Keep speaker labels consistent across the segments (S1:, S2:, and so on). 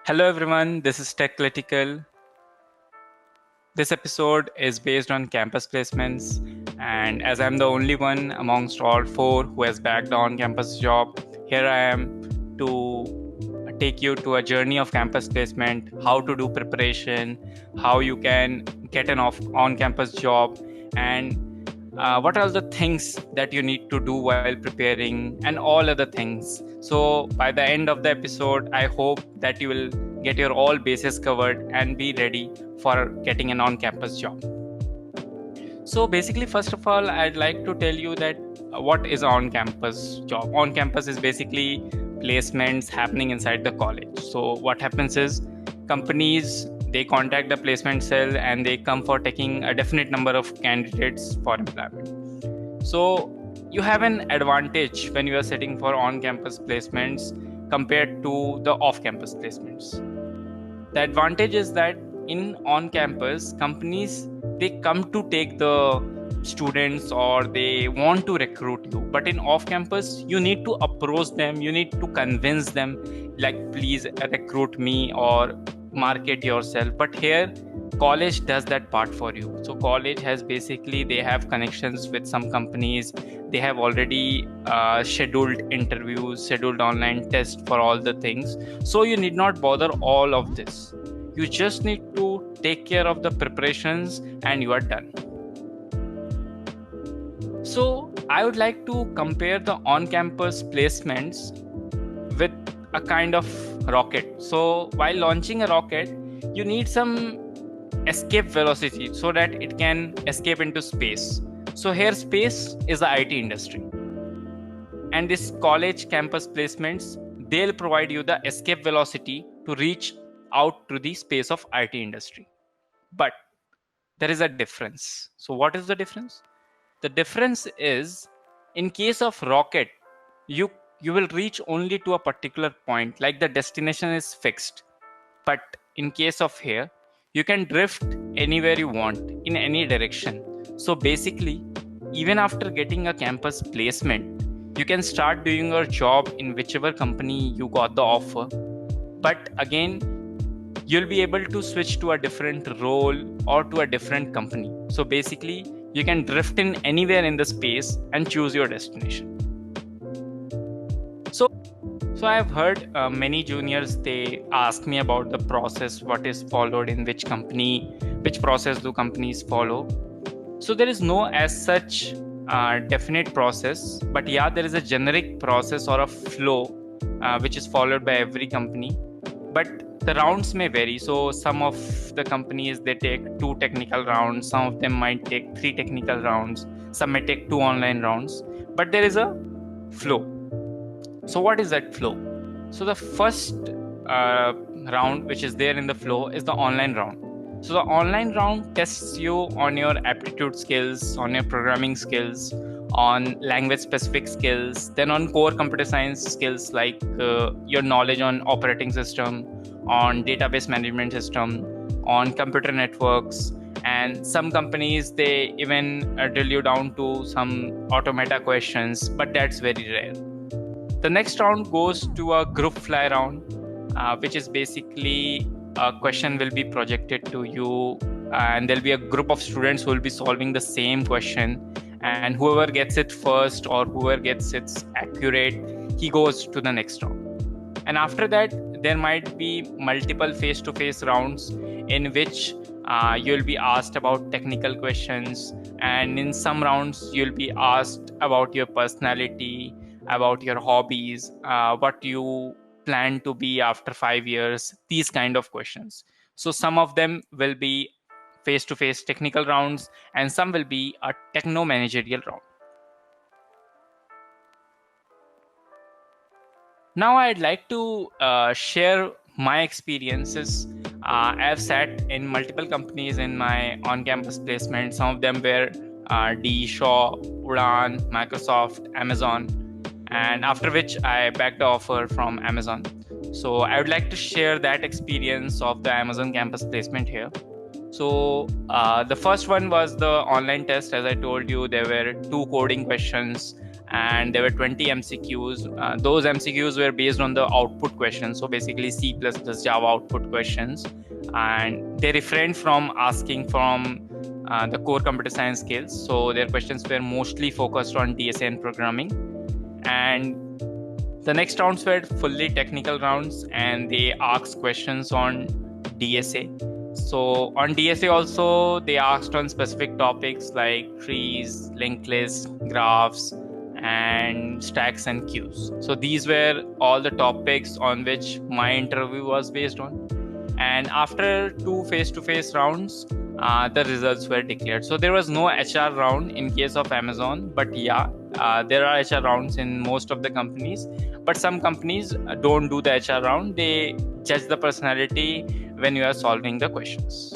S1: Hello everyone, this is Tech Critical. This episode is based on campus placements, and as I'm the only one amongst all four who has backed on campus job, here I am to take you to a journey of campus placement, how to do preparation, how you can get an on-campus job, and what are the things that you need to do while preparing, and all other things. So by the end of the episode, I hope that you will get your all bases covered and be ready for getting an on-campus job. So basically, first of all, I'd like to tell you that what is on-campus job. On-campus is basically placements happening inside the college. So what happens is companies, they contact the placement cell and they come for taking a definite number of candidates for employment. So you have an advantage when you are sitting for on-campus placements compared to the off-campus placements. The advantage is that in on-campus, companies, they come to take the students or they want to recruit you, but in off-campus you need to approach them, you need to convince them, like, please recruit me or market yourself. But here college does that part for you. So college has basically, they have connections with some companies, they have already scheduled interviews, scheduled online tests for all the things. So you need not bother all of this. You just need to take care of the preparations and you are done. So I would like to compare the on-campus placements with a kind of rocket. So while launching a rocket, you need some escape velocity so that it can escape into space. So here space is the IT industry. And this college campus placements, they'll provide you the escape velocity to reach out to the space of IT industry. But there is a difference. So what is the difference? The difference is, in case of rocket, you will reach only to a particular point, like the destination is fixed. But in case of here, you can drift anywhere you want in any direction. So basically, even after getting a campus placement, you can start doing your job in whichever company you got the offer. But again, you'll be able to switch to a different role or to a different company. So basically, you can drift in anywhere in the space and choose your destination. So I've heard many juniors, they ask me about the process, what is followed in which company, which process do companies follow. So there is no as such definite process, but yeah, there is a generic process or a flow which is followed by every company. But the rounds may vary. So some of the companies, they take 2 technical rounds, some of them might take 3 technical rounds, some may take 2 online rounds, but there is a flow. So what is that flow? So the first round which is there in the flow is the online round. So the online round tests you on your aptitude skills, on your programming skills, on language specific skills, then on core computer science skills like your knowledge on operating system, on database management system, on computer networks. And some companies, they even drill you down to some automata questions, but that's very rare. The next round goes to a group fly round, which is basically a question will be projected to you, and there'll be a group of students who will be solving the same question, and whoever gets it first or whoever gets it accurate, he goes to the next round. And after that, there might be multiple face-to-face rounds in which you'll be asked about technical questions, and in some rounds you'll be asked about your personality, about your hobbies, what you plan to be after 5 years, these kind of questions. So some of them will be face-to-face technical rounds and some will be a techno-managerial round. Now I'd like to share my experiences. I've sat in multiple companies in my on-campus placement. Some of them were D, Shaw, Udan, Microsoft, Amazon, and after which I backed the offer from Amazon. So I would like to share that experience of the Amazon campus placement here. So the first one was the online test. As I told you, there were 2 coding questions. and there were 20 MCQs. Those MCQs were based on the output questions, so basically C++, Java output questions, and they refrained from asking from the core computer science skills. So their questions were mostly focused on DSA and programming. And the next rounds were fully technical rounds, and they asked questions on DSA. So on DSA also, they asked on specific topics like trees, linked lists, graphs, and stacks and queues. So these were all the topics on which my interview was based on. And after 2 face-to-face rounds, the results were declared. So there was no HR round in case of Amazon, but yeah, there are HR rounds in most of the companies. But some companies don't do the HR round. They judge the personality when you are solving the questions.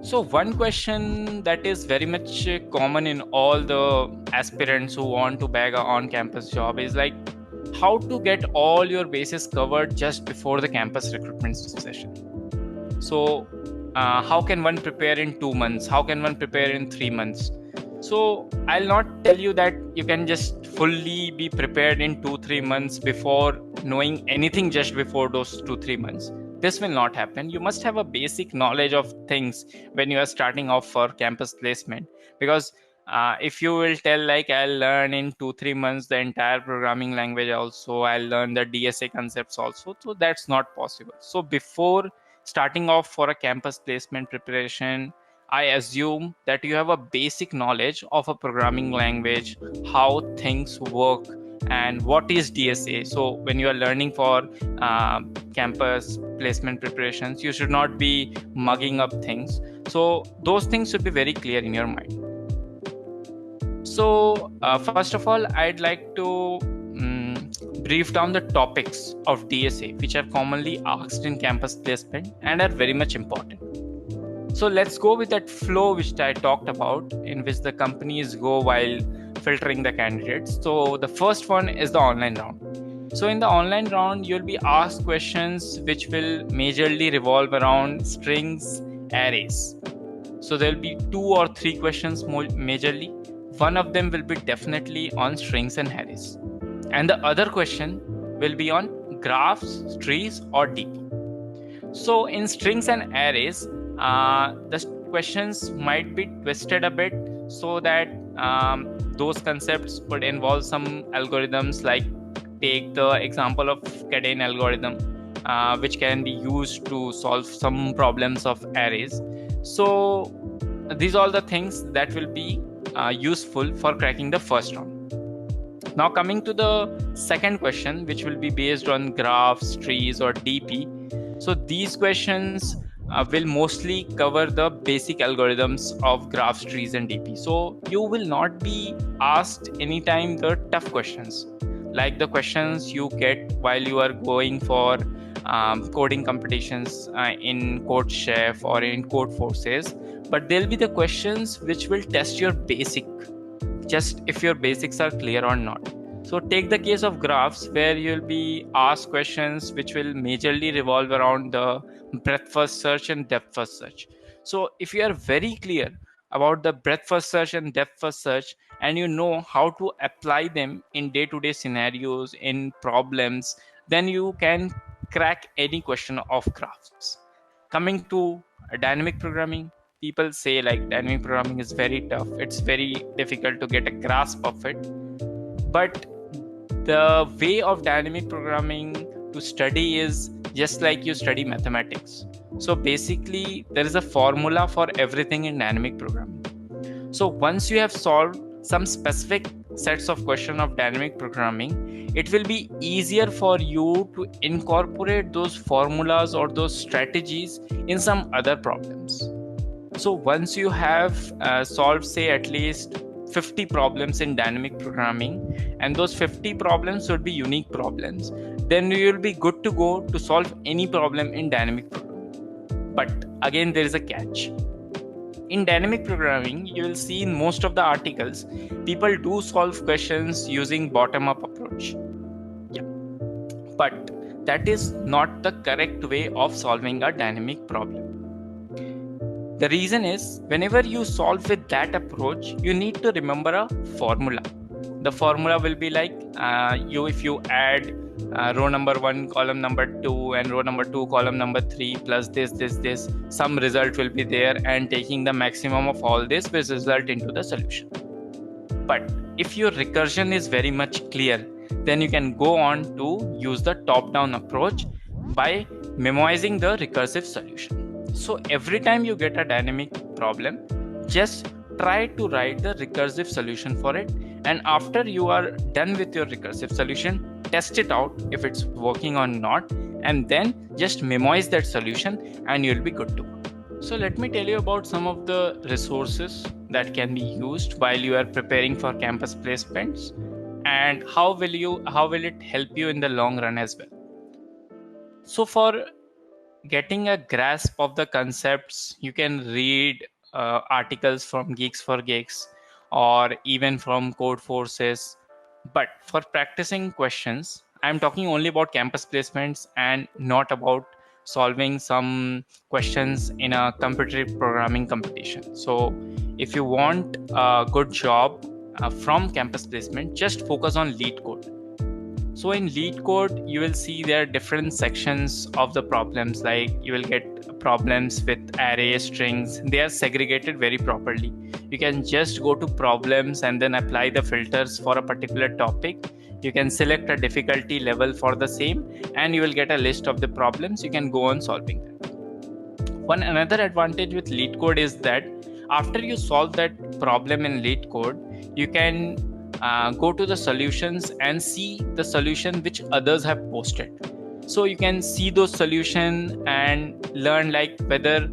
S1: So one question that is very much common in all the aspirants who want to bag an on-campus job is like, how to get all your bases covered just before the campus recruitment session. So how can one prepare in 2 months? How can one prepare in 3 months? So I'll not tell you that you can just fully be prepared in 2-3 months before knowing anything just before those 2-3 months. This will not happen. You must have a basic knowledge of things when you are starting off for campus placement, because if you will tell like I'll learn in 2-3 months the entire programming language, also I'll learn the DSA concepts also, so that's not possible. So before starting off for a campus placement preparation, I assume that you have a basic knowledge of a programming language, how things work, and what is DSA. So when you are learning for campus placement preparations, you should not be mugging up things. So those things should be very clear in your mind. So first of all, I'd like to brief down the topics of DSA, which are commonly asked in campus placement and are very much important. So let's go with that flow which I talked about, in which the companies go while filtering the candidates. So the first one is the online round. So in the online round, you'll be asked questions which will majorly revolve around strings, arrays. So there'll be 2 or 3 questions majorly. One of them will be definitely on strings and arrays, and the other question will be on graphs, trees, or DP. So in strings and arrays, the questions might be twisted a bit so that those concepts would involve some algorithms, like take the example of Cadence algorithm, which can be used to solve some problems of arrays. So these are all the things that will be useful for cracking the first round. Now coming to the second question, which will be based on graphs, trees, or DP. So these questions will mostly cover the basic algorithms of graphs, trees, and DP. So you will not be asked anytime the tough questions, like the questions you get while you are going for coding competitions in CodeChef or in Codeforces. But there'll be the questions which will test your basic, just if your basics are clear or not. So take the case of graphs, where you'll be asked questions which will majorly revolve around the breadth first search and depth first search. So if you are very clear about the breadth first search and depth first search, and you know how to apply them in day-to-day scenarios, in problems, then you can crack any question of graphs. Coming to dynamic programming, people say like dynamic programming is very tough, it's very difficult to get a grasp of it. But the way of dynamic programming to study is just like you study mathematics. So basically there is a formula for everything in dynamic programming. So once you have solved some specific sets of questions of dynamic programming, it will be easier for you to incorporate those formulas or those strategies in some other problems. So once you have solved, say, at least 50 problems in dynamic programming, and those 50 problems should be unique problems, then you will be good to go to solve any problem in dynamic programming. But again, there is a catch. In dynamic programming, you will see in most of the articles, people do solve questions using bottom-up approach. Yeah, but that is not the correct way of solving a dynamic problem. The reason is, whenever you solve with that approach, you need to remember a formula. The formula will be like, if you add row number 1 column number 2 and row number 2 column number 3 plus this, some result will be there, and taking the maximum of all this will result into the solution. But if your recursion is very much clear, then you can go on to use the top-down approach by memoizing the recursive solution. So every time you get a dynamic problem, just try to write the recursive solution for it, and after you are done with your recursive solution, test it out if it's working or not, and then just memorize that solution and you'll be good to go. So let me tell you about some of the resources that can be used while you are preparing for campus placements, and how will it help you in the long run as well. So for getting a grasp of the concepts, you can read articles from Geeks for Geeks or even from Codeforces. But for practicing questions, I'm talking only about campus placements and not about solving some questions in a competitive programming competition. So if you want a good job from campus placement, just focus on LeetCode. So in LeetCode, you will see there are different sections of the problems. Like you will get problems with array strings. They are segregated very properly. You can just go to problems and then apply the filters for a particular topic. You can select a difficulty level for the same, and you will get a list of the problems. You can go on solving them. One another advantage with LeetCode is that after you solve that problem in LeetCode, you can go to the solutions and see the solution which others have posted. So you can see those solutions and learn like whether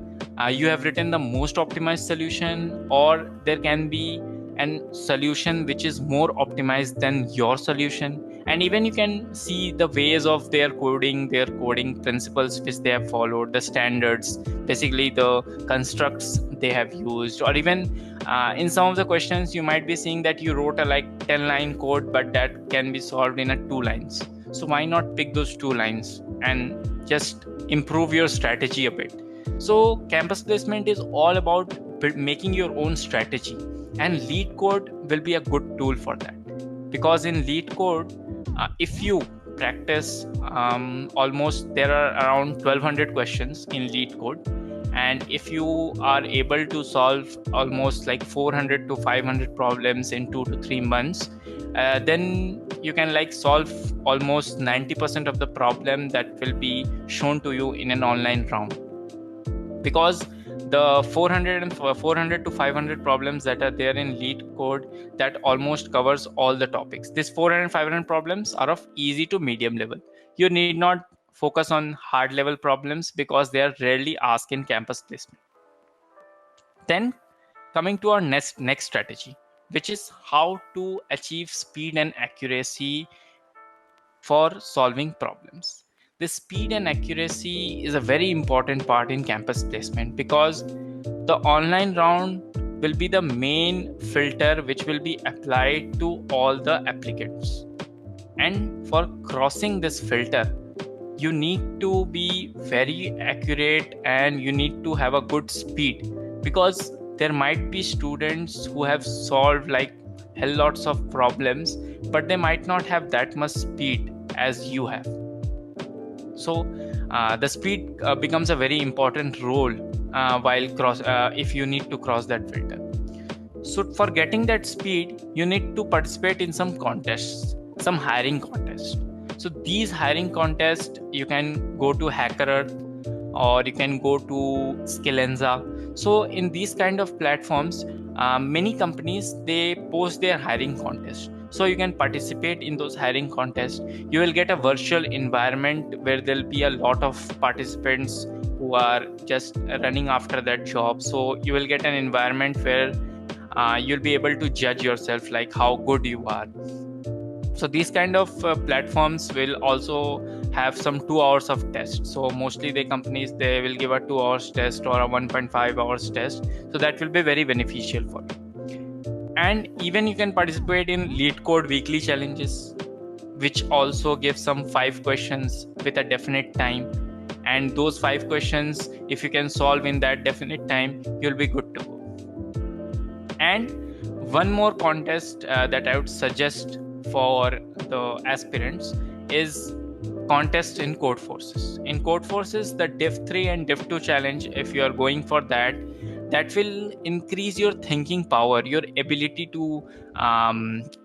S1: you have written the most optimized solution, or there can be a solution which is more optimized than your solution. And even you can see the ways of their coding principles which they have followed, the standards, basically the constructs they have used, or even in some of the questions you might be seeing that you wrote a 10-line code, but that can be solved in 2 lines. So why not pick those 2 lines and just improve your strategy a bit? So campus placement is all about making your own strategy, and LeetCode will be a good tool for that, because in LeetCode, if you practice almost there are around 1200 questions in LeetCode, and if you are able to solve almost 400 to 500 problems in 2 to 3 months, then you can solve almost 90% of the problem that will be shown to you in an online round, because the 400 to 500 problems that are there in LeetCode, that almost covers all the topics. These 400 500 problems are of easy to medium level. You need not focus on hard level problems because they are rarely asked in campus placement. Then coming to our next strategy, which is how to achieve speed and accuracy for solving problems. The speed and accuracy is a very important part in campus placement, because the online round will be the main filter which will be applied to all the applicants. And for crossing this filter, you need to be very accurate and you need to have a good speed, because there might be students who have solved hell lots of problems, but they might not have that much speed as you have. So the speed becomes a very important role if you need to cross that filter. So for getting that speed, you need to participate in some contests, some hiring contests. So these hiring contests, you can go to HackerEarth or you can go to Skillenza. So in these kind of platforms, many companies, they post their hiring contests. So you can participate in those hiring contests. You will get a virtual environment where there'll be a lot of participants who are just running after that job. So you will get an environment where you'll be able to judge yourself, how good you are. So these kind of platforms will also have some 2 hours of test. So mostly the companies, they will give a 2 hours test or a 1.5 hours test. So that will be very beneficial for you. And even you can participate in LeetCode weekly challenges, which also give some 5 questions with a definite time. and those 5 questions, if you can solve in that definite time, you'll be good to go. And one more contest that I would suggest for the aspirants is contest in Codeforces. In Codeforces, the Div 3 and Div 2 challenge, if you are going for that, that will increase your thinking power, your ability to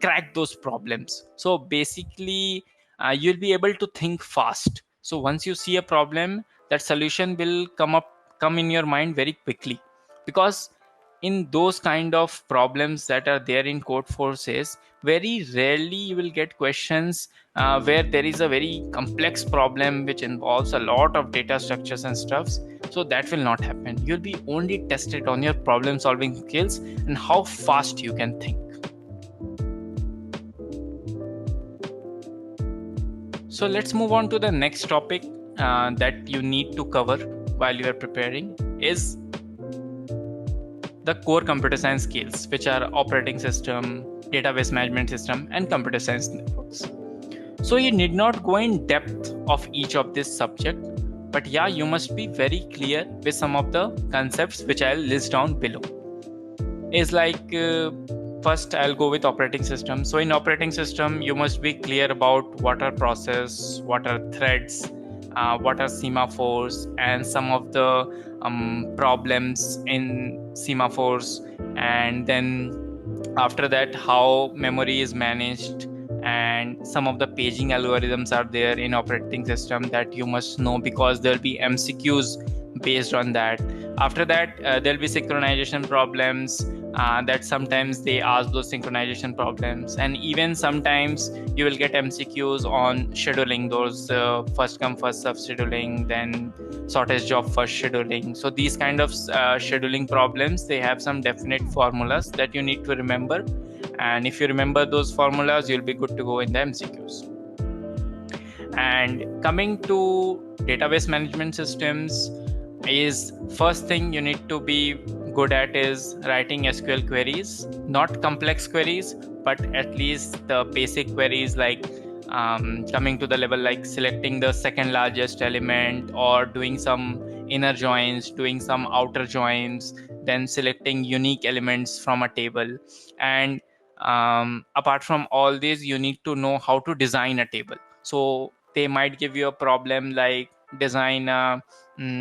S1: crack those problems. So basically, you'll be able to think fast. So once you see a problem, that solution will come in your mind very quickly, because in those kind of problems that are there in Codeforces, very rarely you will get questions where there is a very complex problem which involves a lot of data structures and stuffs. So that will not happen. You'll be only tested on your problem solving skills and how fast you can think. So let's move on to the next topic that you need to cover while you are preparing is the core computer science skills, which are operating system, database management system, and computer science networks. So you need not go in depth of each of this subject, but yeah, you must be very clear with some of the concepts which I'll list down below. Is like first I'll go with operating system. So in operating system, you must be clear about what are process, what are threads, what are semaphores, and some of the problems in semaphores, and then after that how memory is managed, and some of the paging algorithms are there in operating system that you must know, because there'll be MCQs based on that. After that, there'll be synchronization problems that sometimes they ask those synchronization problems, and even sometimes you will get MCQs on scheduling, those first come first serve scheduling, then shortest job first scheduling. So these kind of scheduling problems, they have some definite formulas that you need to remember, and if you remember those formulas, you'll be good to go in the MCQs. And coming to database management systems, is first thing you need to be good at is writing SQL queries, not complex queries, but at least the basic queries, like coming to the level like selecting the second largest element, or doing some inner joins, doing some outer joins, then selecting unique elements from a table. And apart from all these, you need to know how to design a table. So they might give you a problem like design a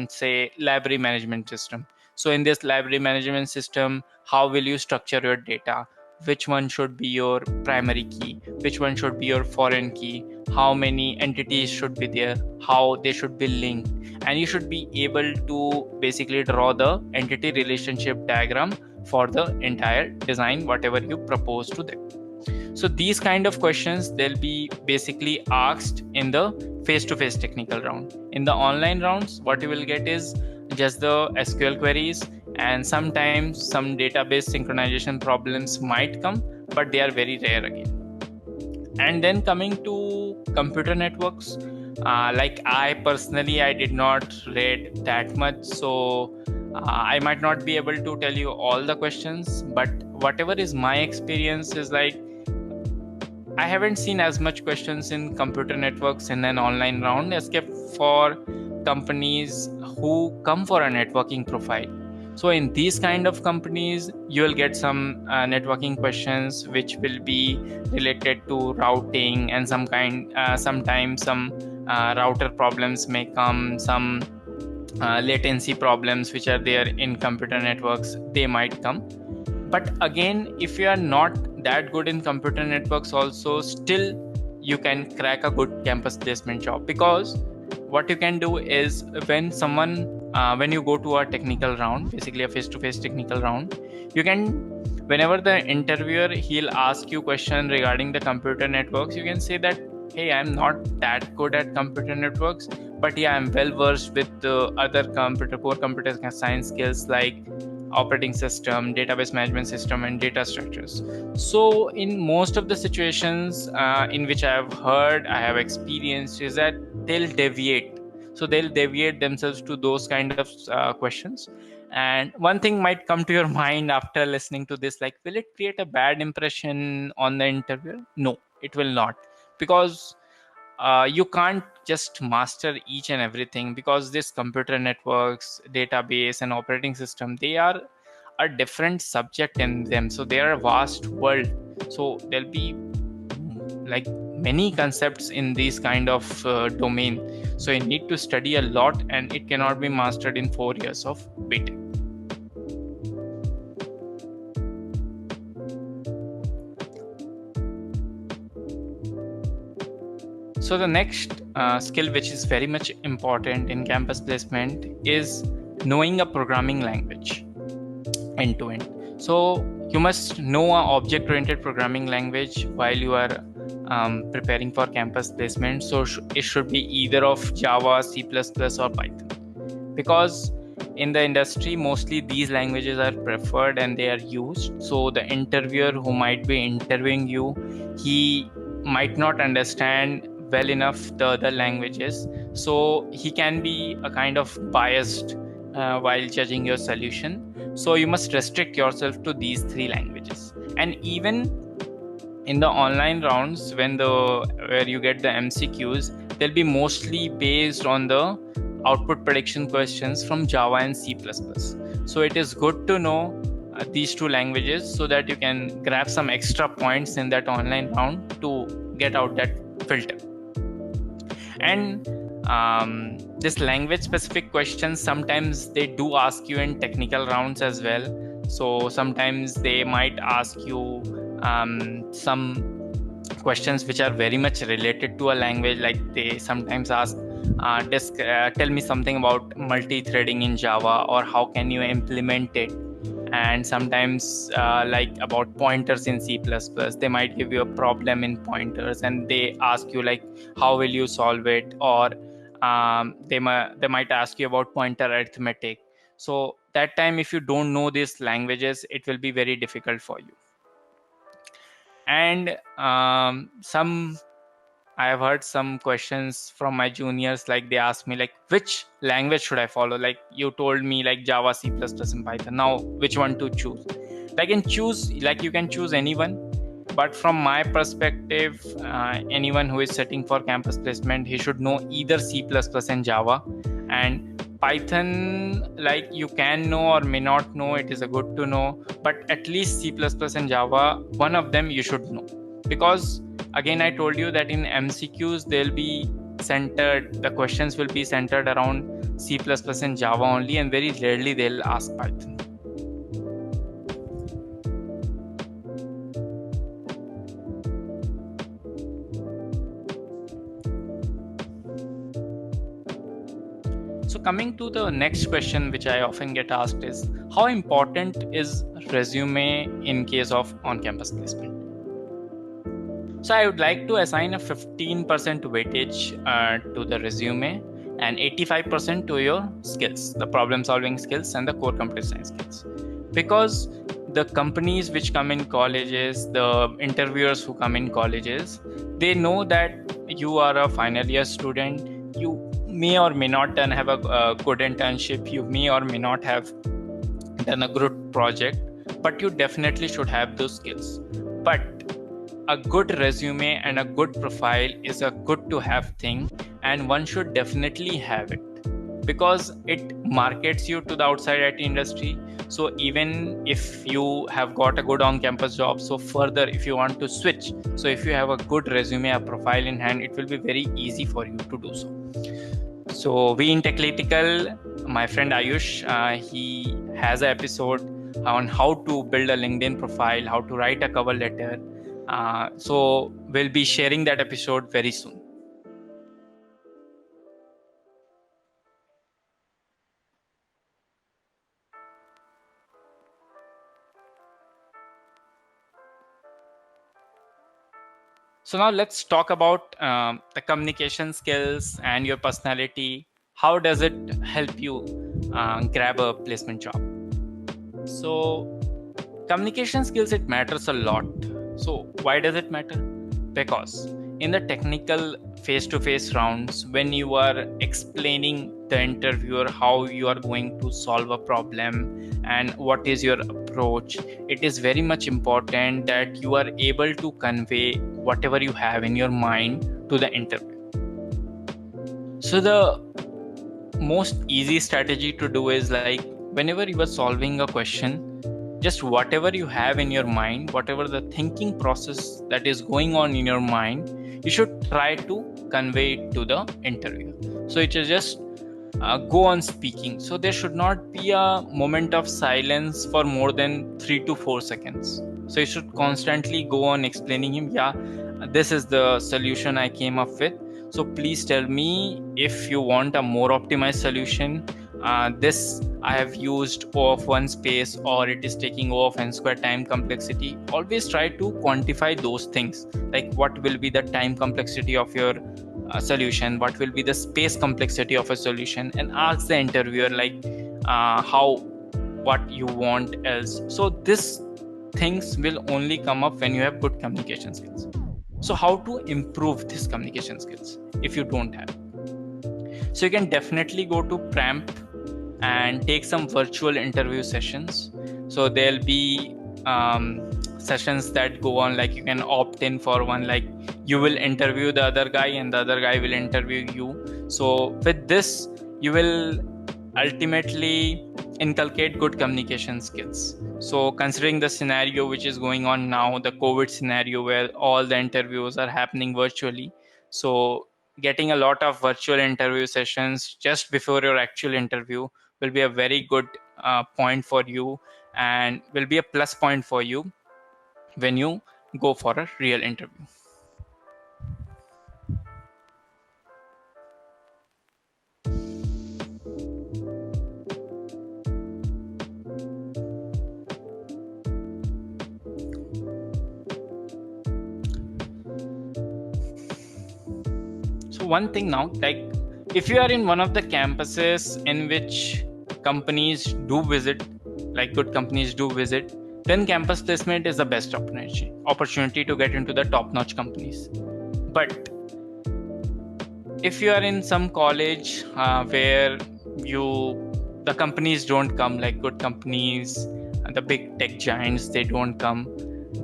S1: say library management system. So in this library management system, how will you structure your data? Which one should be your primary key? Which one should be your foreign key? How many entities should be there? How they should be linked? And you should be able to basically draw the entity relationship diagram for the entire design, whatever you propose to them. So these kind of questions, they'll be basically asked in the face-to-face technical round. In the online rounds, what you will get is just the SQL queries, and sometimes some database synchronization problems might come, but they are very rare again. And then coming to computer networks, like I personally, I did not read that much, so I might not be able to tell you all the questions, but whatever is my experience is like, I haven't seen as much questions in computer networks in an online round, except for companies who come for a networking profile. So in these kind of companies, you will get some networking questions which will be related to routing, and sometimes some router problems may come, some latency problems which are there in computer networks, they might come. But again, if you are not that good in computer networks also, still you can crack a good campus placement job, because what you can do is when you go to a technical round, basically a face-to-face technical round, you can, whenever the interviewer, he'll ask you question regarding the computer networks, you can say that, hey, I'm not that good at computer networks, but yeah, I'm well versed with the other core computer science skills like operating system, database management system, and data structures. So in most of the situations in which I have experienced, is that they'll deviate themselves to those kind of questions. And one thing might come to your mind after listening to this, like, will it create a bad impression on the interviewer? No, it will not, because you can't just master each and everything, because this computer networks, database, and operating system, they are a different subject in them. So they are a vast world. So there'll be like many concepts in these kind of domain. So you need to study a lot, and it cannot be mastered in 4 years of BTech. So the next skill which is very much important in campus placement is knowing a programming language end to end. So you must know an object-oriented programming language while you are preparing for campus placement. So it should be either of Java, C++, or Python, because in the industry mostly these languages are preferred and they are used. So the interviewer who might be interviewing you, he might not understand well enough the other languages, so he can be a kind of biased while judging your solution. So you must restrict yourself to these 3 languages. And even in the online rounds, where you get the MCQs, they'll be mostly based on the output prediction questions from Java and C++. So it is good to know these 2 languages so that you can grab some extra points in that online round to get out that filter. And this language specific questions, sometimes they do ask you in technical rounds as well. So sometimes they might ask you some questions which are very much related to a language. Like they sometimes ask, tell me something about multi-threading in Java, or how can you implement it. And sometimes like about pointers in C++, they might give you a problem in pointers and they ask you like how will you solve it, or they might ask you about pointer arithmetic. So that time, if you don't know these languages, it will be very difficult for you. And I have heard some questions from my juniors, like they ask me like, which language should I follow? Like you told me like Java, C++, and Python. Now which one to choose? Like you can choose anyone. But from my perspective, anyone who is setting for campus placement, he should know either C++ and Java. And Python, like you can know or may not know, it is a good to know. But at least C++ and Java, one of them you should know. Because again, I told you that in MCQs, the questions will be centered around C++ and Java only, and very rarely they'll ask Python. So coming to the next question, which I often get asked, is how important is resume in case of on-campus placement? So I would like to assign a 15% weightage to the resume and 85% to your skills, the problem solving skills and the core computer science skills. Because the companies which come in colleges, the interviewers who come in colleges, they know that you are a final year student. You may or may not have a good internship. You may or may not have done a good project, but you definitely should have those skills. But a good resume and a good profile is a good to have thing, and one should definitely have it because it markets you to the outside IT industry. So even if you have got a good on-campus job, so further if you want to switch, so if you have a good resume, a profile in hand, it will be very easy for you to do so. So we in Techletical, my friend Ayush, he has an episode on how to build a LinkedIn profile, how to write a cover letter. So we'll be sharing that episode very soon. So now let's talk about the communication skills and your personality. How does it help you grab a placement job? So communication skills, it matters a lot. So why does it matter? Because in the technical face-to-face rounds, when you are explaining the interviewer how you are going to solve a problem and what is your approach, it is very much important that you are able to convey whatever you have in your mind to the interviewer. So the most easy strategy to do is like whenever you are solving a question, just whatever you have in your mind, whatever the thinking process that is going on in your mind, you should try to convey it to the interviewer. So it is just go on speaking. So there should not be a moment of silence for more than 3 to 4 seconds. So you should constantly go on explaining him, yeah, this is the solution I came up with. So please tell me if you want a more optimized solution. This I have used O of 1 space, or it is taking O of n square time complexity. Always try to quantify those things, like what will be the time complexity of your solution, what will be the space complexity of a solution, and ask the interviewer like how, what you want else. So this things will only come up when you have good communication skills. So how to improve these communication skills if you don't have? So you can definitely go to Pramp and take some virtual interview sessions. So there'll be sessions that go on, like you can opt in for one, like you will interview the other guy and the other guy will interview you. So with this you will ultimately inculcate good communication skills. So considering the scenario which is going on now, the COVID scenario where all the interviews are happening virtually, so getting a lot of virtual interview sessions just before your actual interview will be a very good point for you, and will be a plus point for you when you go for a real interview. So one thing now, like if you are in one of the campuses in which companies do visit, like good companies do visit, then campus placement is the best opportunity to get into the top-notch companies. But if you are in some college where the companies don't come, like good companies, the big tech giants, they don't come,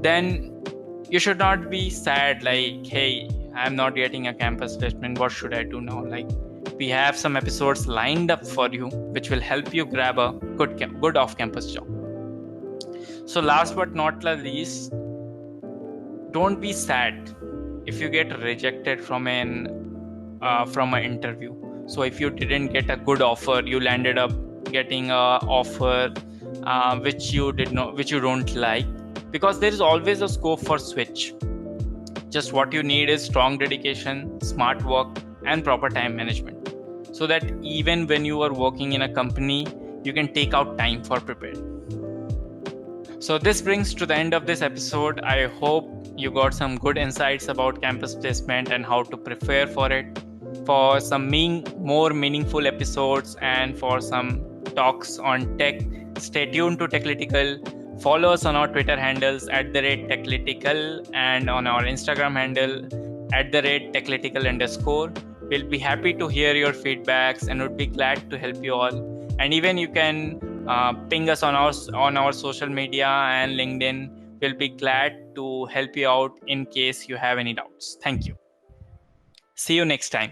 S1: then you should not be sad like, hey, I'm not getting a campus placement, what should I do now? Like, we have some episodes lined up for you which will help you grab a good off-campus job. So last but not least, don't be sad if you get rejected from an interview. So if you didn't get a good offer, you landed up getting a offer which you don't like, because there is always a scope for switch. Just what you need is strong dedication, smart work, and proper time management, so that even when you are working in a company, you can take out time for preparing. So this brings to the end of this episode. I hope you got some good insights about campus placement and how to prepare for it. For some more meaningful episodes and for some talks on tech, stay tuned to Techlitical. Follow us on our Twitter handles @Techlitical and on our Instagram handle @Techlitical_. We'll be happy to hear your feedbacks and would be glad to help you all. And even you can ping us on our social media and LinkedIn. We'll be glad to help you out in case you have any doubts. Thank you. See you next time.